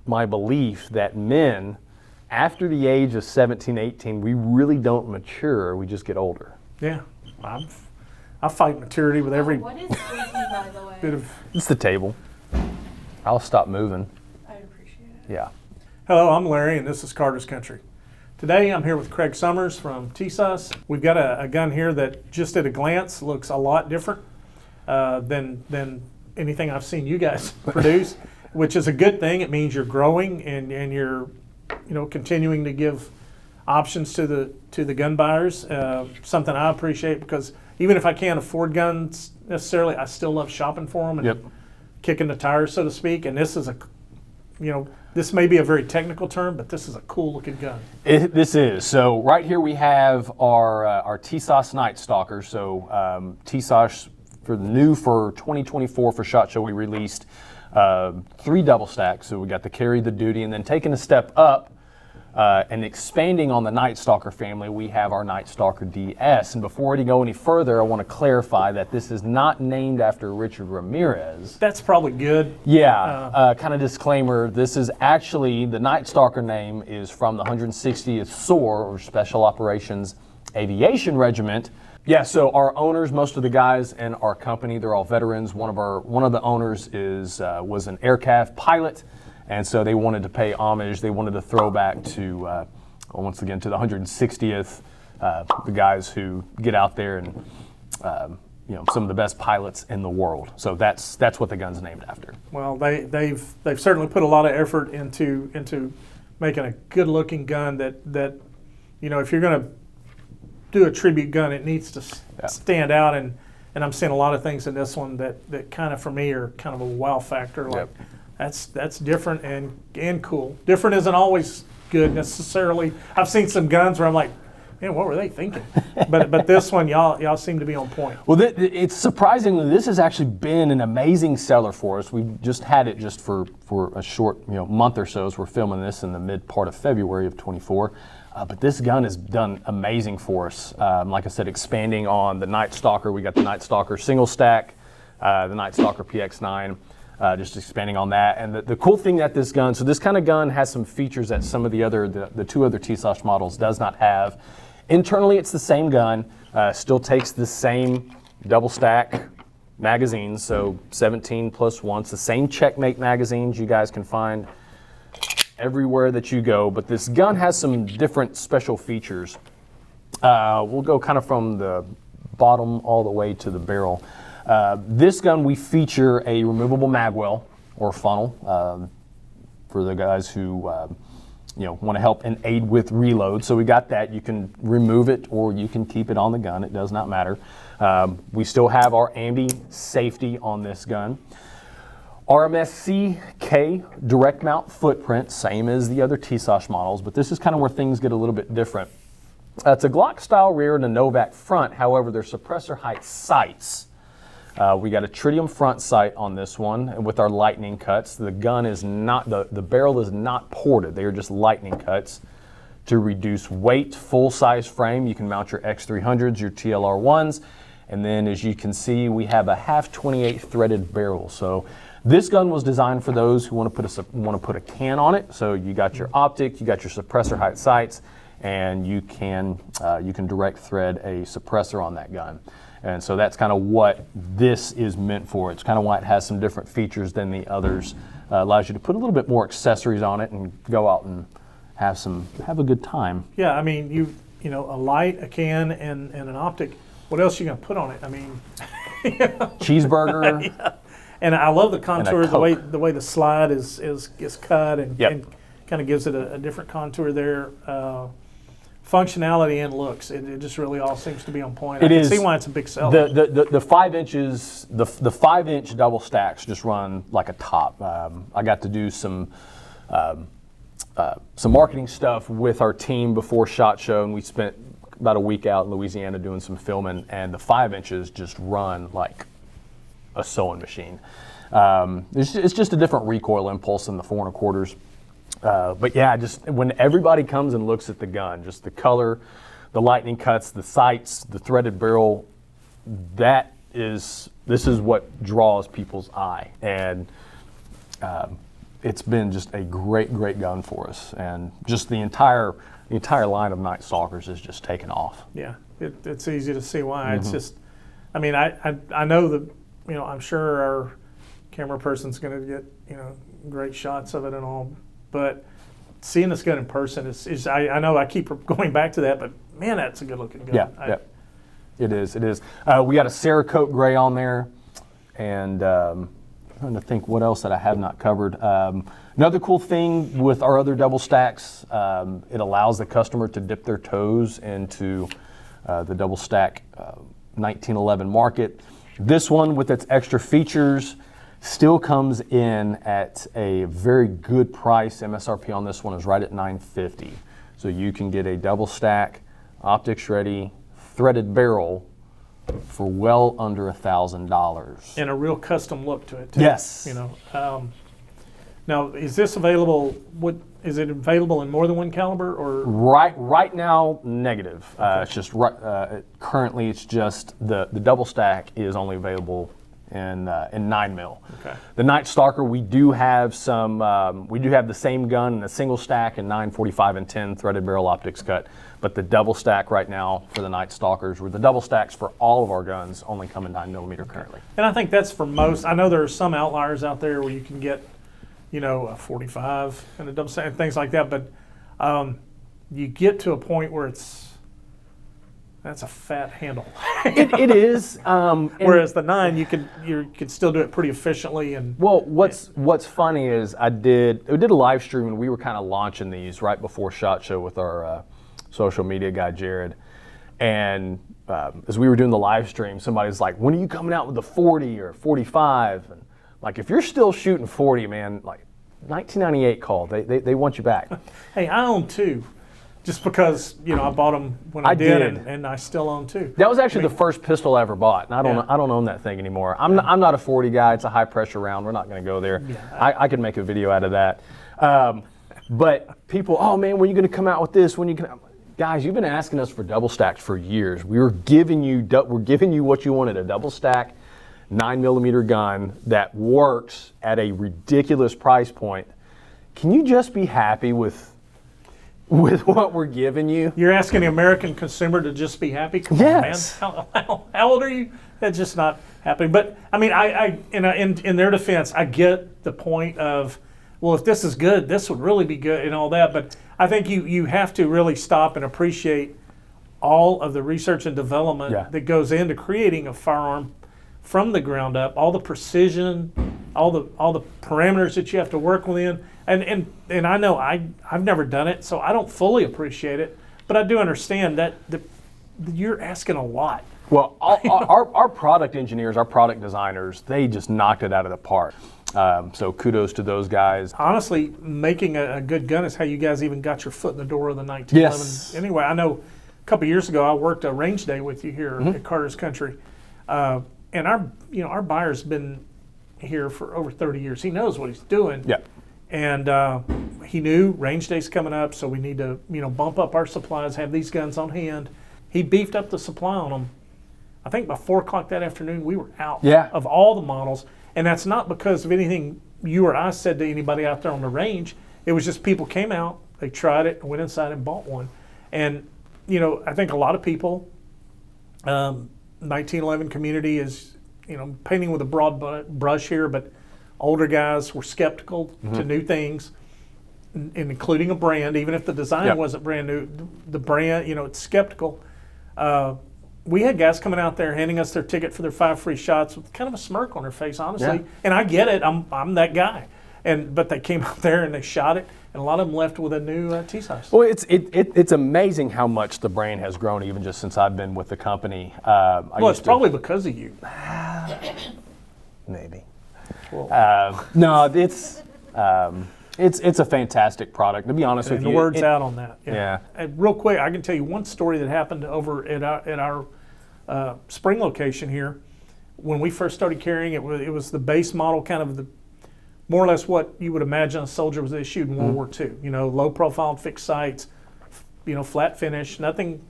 my belief that men, after the age of 17, 18, we really don't mature. We just get older. Yeah, I fight maturity with every What is squeaky, by the way? bit of. It's the table. I'll stop moving. I'd appreciate it. Yeah. Hello, I'm Larry, and this is Carter's Country. Today, I'm here with Craig Summers from Tisas. We've got a gun here that, just at a glance, looks a lot different than anything I've seen you guys produce, which is a good thing. It means you're growing and you're, continuing to give options to the gun buyers. Something I appreciate, because even if I can't afford guns necessarily, I still love shopping for them and kicking the tires, so to speak. And this is this may be a very technical term, but this is a cool looking gun. This is. So right here we have our Tisas Night Stalker. So Tisas for 2024 for SHOT Show, we released 3 double stacks. So we got the carry, the duty, and then taking a step up and expanding on the Night Stalker family, we have our Night Stalker DS. And before we go any further, I want to clarify that this is not named after Richard Ramirez. That's probably good. Yeah, kind of disclaimer, this is actually, the Night Stalker name is from the 160th SOAR, or Special Operations Aviation Regiment. Yeah, so our owners, most of the guys in our company, they're all veterans. One of the owners was an aircraft pilot. And so they wanted to pay homage. They wanted to throw back to, once again, to the 160th, the guys who get out there and, some of the best pilots in the world. So that's what the gun's named after. Well, they've certainly put a lot of effort into making a good-looking gun that if you're going to do a tribute gun, it needs to stand out. And I'm seeing a lot of things in this one that kind of, for me, are kind of a wow factor. Like, That's different and cool. Different isn't always good necessarily. I've seen some guns where I'm like, man, what were they thinking? But this one, y'all seem to be on point. Well, it's surprisingly, this has actually been an amazing seller for us. We've just had it just for a short month or so, as we're filming this in the mid part of February of 24. But this gun has done amazing for us. Like I said, expanding on the Night Stalker. We got the Night Stalker single stack, the Night Stalker PX9. Just expanding on that. And the cool thing that this gun, so this kind of gun has some features that some of the 2 other Tisas models does not have. Internally, it's the same gun, still takes the same double stack magazines, so 17+1. It's the same Checkmate magazines you guys can find everywhere that you go, but this gun has some different special features. We'll go kind of from the bottom all the way to the barrel. This gun, we feature a removable magwell or funnel for the guys who want to help and aid with reload. So we got that. You can remove it or you can keep it on the gun. It does not matter. We still have our ambi safety on this gun. RMSC-K direct mount footprint, same as the other Tisas models, but this is kind of where things get a little bit different. It's a Glock style rear and a Novak front. However, they're suppressor height sights. We got a tritium front sight on this one, and with our lightning cuts. The gun is not, the barrel is not ported. They are just lightning cuts to reduce weight. Full size frame. You can mount your X300s, your TLR1s, and then as you can see, we have a half 28 threaded barrel. So this gun was designed for those who want to put a can on it. So you got your optic, you got your suppressor height sights, and you can direct thread a suppressor on that gun. And so that's kind of what this is meant for. It's kind of why it has some different features than the others. Allows you to put a little bit more accessories on it and go out and have a good time. Yeah, I mean, a light, a can, and an optic. What else are you gonna put on it? I mean, cheeseburger. Yeah. And I love the contour, the way the slide is cut and kind of gives it a different contour there. Functionality and looks, it just really all seems to be on point. I can see why it's a big seller. The 5 inches, the 5-inch double stacks just run like a top. I got to do some marketing stuff with our team before SHOT Show, and we spent about a week out in Louisiana doing some filming, and the 5 inches just run like a sewing machine. It's just a different recoil impulse than the 4 1/4s. But yeah, just when everybody comes and looks at the gun, just the color, the lightning cuts, the sights, the threaded barrel, this is what draws people's eye. And it's been just a great gun for us, and just the entire line of Night Stalkers has just taken off. Yeah, it's easy to see why. It's just, I mean, I know that, you know, I'm sure our camera person's going to get, you know, great shots of it and all, but seeing this gun in person is I know I keep going back to that, but man, that's a good looking gun. Yeah, it is. We got a Cerakote gray on there, and I'm trying to think what else that I have not covered. Another cool thing with our other double stacks, it allows the customer to dip their toes into the double stack 1911 market. This one, with its extra features, still comes in at a very good price. MSRP on this one is right at $950. So you can get a double stack, optics ready, threaded barrel for well under $1,000. And a real custom look to it too. Yes. You know, now is this available? Is it available in more than one caliber or? Right now, negative. It's just currently it's just the double stack is only available in 9mm. Okay. The Night Stalker, we do have some. We do have the same gun in a single stack in 9.45 and 10 threaded barrel optics cut. But the double stack right now for the Night Stalkers, or the double stacks for all of our guns, only come in 9mm currently. And I think that's for most. I know there are some outliers out there where you can get, you know, a 45 and a double stack and things like that. But you get to a point where that's a fat handle. It is. Whereas the 9, you could still do it pretty efficiently. And well, what's funny is we did a live stream, and we were kind of launching these right before SHOT Show with our social media guy Jared, and as we were doing the live stream, somebody's like, "When are you coming out with the 40 or 45?" And like, if you're still shooting 40, man, like 1998 call, they want you back. Hey, I own 2. Just because, you know, I bought them when I did. And I still own 2. That was actually the first pistol I ever bought, and I don't own that thing anymore. I'm not a 40 guy. It's a high pressure round. We're not going to go there. Yeah, I could make a video out of that. But people, oh man, when are you going to come out with this? Guys, you've been asking us for double stacks for years. We're giving you what you wanted, a double stack 9mm gun that works at a ridiculous price point. Can you just be happy with what we're giving you? You're asking the American consumer to just be happy? Come yes. on, man. How old are you? That's just not happening. But I mean, in their defense, I get the point of, well, if this is good, this would really be good and all that. But I think you have to really stop and appreciate all of the research and development that goes into creating a firearm from the ground up, all the precision, all the parameters that you have to work within. And I know I've never done it, so I don't fully appreciate it, but I do understand that you're asking a lot. Well, our product engineers, our product designers, they just knocked it out of the park. So kudos to those guys. Honestly, making a good gun is how you guys even got your foot in the door of the 1911. Yes. Anyway, I know a couple of years ago I worked a range day with you here at Carter's Country, and our buyer's been here for over 30 years. He knows what he's doing. Yeah. And he knew range day's coming up, so we need to bump up our supplies, have these guns on hand. He beefed up the supply on them. I think by 4 o'clock that afternoon, we were out of all the models. And that's not because of anything you or I said to anybody out there on the range. It was just people came out, they tried it, and went inside and bought one. And, I think a lot of people, 1911 community is, painting with a broad brush here, but older guys were skeptical to new things, including a brand, even if the design wasn't brand new. The brand, it's skeptical. We had guys coming out there handing us their ticket for their 5 free shots with kind of a smirk on their face, honestly. Yeah. And I get it. I'm that guy. But they came out there and they shot it, and a lot of them left with a new Tisas. Well, it's amazing how much the brand has grown even just since I've been with the company. It's probably because of you. Maybe. No, it's a fantastic product. To be honest with you, the word's out on that. Yeah. And real quick, I can tell you one story that happened over at our spring location here. When we first started carrying it, it was the base model, kind of the more or less what you would imagine a soldier was issued in World War II. Low profile, fixed sights, flat finish, nothing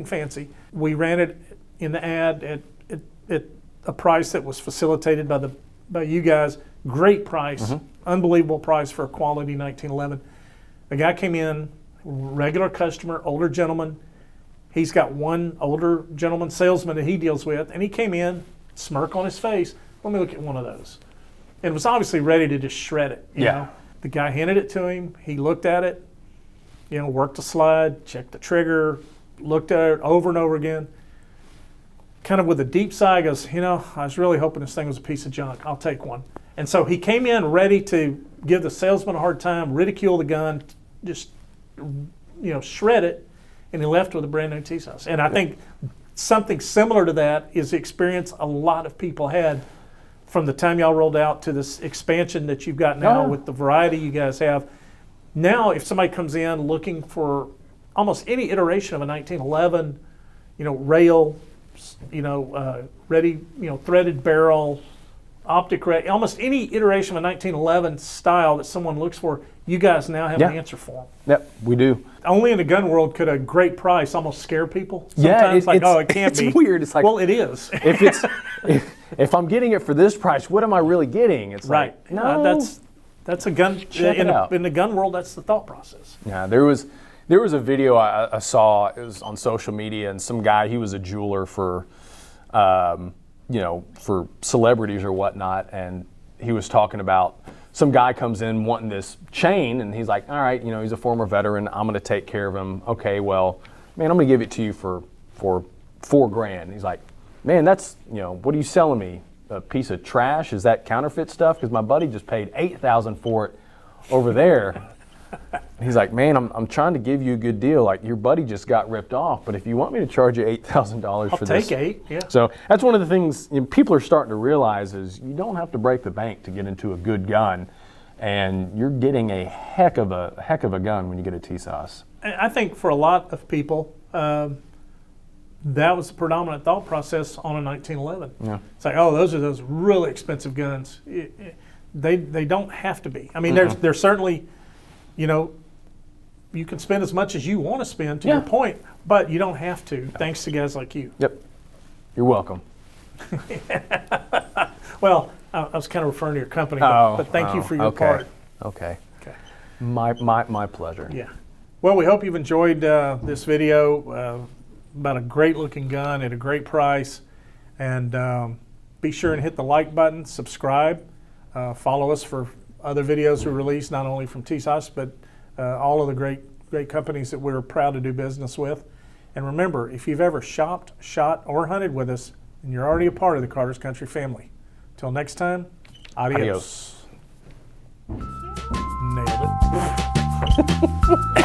fancy. We ran it in the ad at a price that was facilitated by the by you guys. Great price, unbelievable price for a quality 1911. A guy came in, regular customer, older gentleman. He's got one older gentleman salesman that he deals with, and he came in, smirk on his face. Let me look at one of those. And was obviously ready to just shred it. You know? The guy handed it to him. He looked at it, worked the slide, checked the trigger, looked at it over and over again. Kind of with a deep sigh, goes, I was really hoping this thing was a piece of junk. I'll take one. And so he came in ready to give the salesman a hard time, ridicule the gun, just, shred it, and he left with a brand new Tisas. And I think something similar to that is the experience a lot of people had from the time y'all rolled out to this expansion that you've got now with the variety you guys have. Now, if somebody comes in looking for almost any iteration of a 1911, rail, ready, threaded barrel, optic ray, almost any iteration of a 1911 style that someone looks for, you guys now have an answer for them. Yep, we do. Only in the gun world could a great price almost scare people. Sometimes it can't be. It's weird. It's like, well, it is. if I'm getting it for this price, what am I really getting? It's right. Like, no, that's a gun. In the gun world, that's the thought process. Yeah, there was a video I saw. It was on social media, and some guy, he was a jeweler for, for celebrities or whatnot, and he was talking about some guy comes in wanting this chain, and he's like, all right, he's a former veteran. I'm going to take care of him. Okay, well, man, I'm going to give it to you for $4,000. He's like, man, that's, what are you selling me? A piece of trash? Is that counterfeit stuff? Because my buddy just paid $8,000 for it over there. He's like, man, I'm trying to give you a good deal. Like, your buddy just got ripped off, but if you want me to charge you $8,000 for this. I'll take $8,000, yeah. So that's one of the things people are starting to realize is you don't have to break the bank to get into a good gun, and you're getting a heck of a gun when you get a Tisas. I think for a lot of people, that was the predominant thought process on a 1911. Yeah. It's like, those are those really expensive guns. They don't have to be. I mean, there's certainly, you can spend as much as you want to spend, to your point, but you don't have to, thanks to guys like you. Yep. You're welcome. Well, I was kind of referring to your company, but thank you for your part. Okay. My pleasure. Yeah. Well, we hope you've enjoyed this video about a great looking gun at a great price. And be sure and hit the like button, subscribe, follow us for other videos we release, not only from Tisas, but all of the great companies that we're proud to do business with. And remember, if you've ever shopped, shot, or hunted with us, then you're already a part of the Carter's Country family. Till next time, adios. Nailed it.